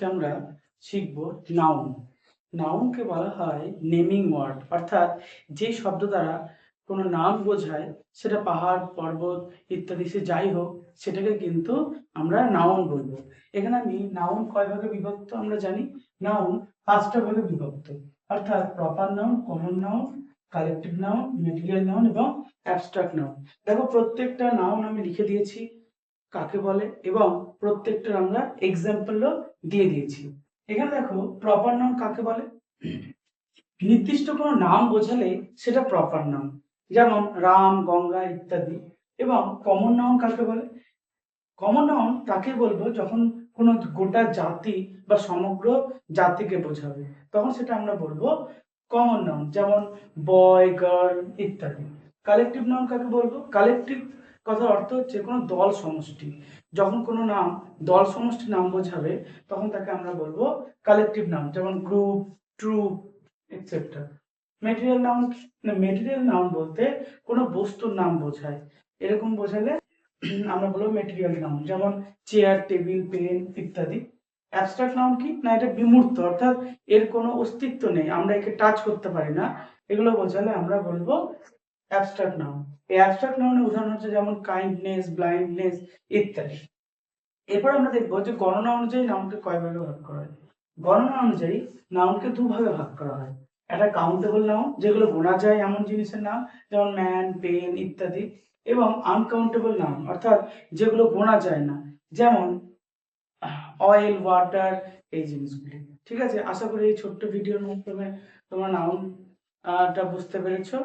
আজকে আমরা শিখব নাউন। নাউনকে বলা হয় নেমিং ওয়ার্ড, অর্থাৎ যে শব্দ দ্বারা কোনো নাম বোঝায়, সেটা পাহাড়, পর্বত ইত্যাদি সে যাই হোক, সেটাকে কিন্তু আমরা নাউন বলবো। এখানে আমি নাউন কয় ভাগে বিভক্ত আমরা জানি। নাউন 5টা ভাগে বিভক্ত, অর্থাৎ proper noun, common noun, collective noun, material noun এবং অ্যাবস্ট্রাক্ট নাউন। দেখো প্রত্যেকটা নাউন আমি লিখে দিয়েছি কাকে বলে এবং প্রত্যেকটার আমরা এক্সাম্পলও দিয়ে দিয়েছি। এখানে দেখো প্রপার নাউন কাকে বলে। নির্দিষ্ট কোনো নাম বোঝালে সেটা প্রপার নাউন, যেমন রাম, গঙ্গা ইত্যাদি। এবং কমন নাউন কাকে বলে। কমন নাউন তাকে বলবো যখন কোনো গোটা জাতি বা সমগ্র জাতিকে বোঝাবে, তখন সেটা আমরা বলবো কমন নাউন, যেমন বয়, গার্ল ইত্যাদি। কালেকটিভ নাউন কাকে বলবো। কালেকটিভ কথার অর্থ হচ্ছে কোনো দল সমষ্টি। যখন কোনো নাম দল সমষ্টি নাম বোঝাবে, তখন তাকে আমরা বলবো কালেকটিভ নাউন, যেমন group, troop etcetera. Material noun, material noun বলতে কোনো বস্তুর নাম বোঝায়, এরকম বোঝালে আমরা বলবো মেটেরিয়াল নাউন, যেমন চেয়ার, টেবিল, পেন ইত্যাদি। অ্যাবস্ট্রাক্ট নাউন কি না, এটা বিমূর্ত, অর্থাৎ এর কোনো অস্তিত্ব নেই, আমরা একে টাচ করতে পারি না, এগুলো বোঝালে আমরা বলবো অ্যাবস্ট্রাক্ট নাউন। এই অ্যাবস্ট্রাক্ট নাউনের উদাহরণ হচ্ছে যেমন কাইন্ডনেস, ব্লাইন্ডনেস ইত্যাদি। এরপর আমরা দেখবো যে গণনা অনুযায়ী নাউনকে কয় ভাগে ভাগ করা হয়। গণনা অনুযায়ী নাউনকে দুভাগে ভাগ করা হয়। একটা কাউন্টেবল নাউন, যেগুলো গোনা যায় এমন জিনিসের নাম, যেমন ম্যান, পেন ইত্যাদি। এবং আনকাউন্টেবল নাউন, অর্থাৎ যেগুলো গোনা যায় না, যেমন অয়েল, ওয়াটার এই জিনিসগুলি। ঠিক আছে, আশা করি এই ছোট্ট ভিডিওর মাধ্যমে তোমরা নাউনটা বুঝতে পেরেছো।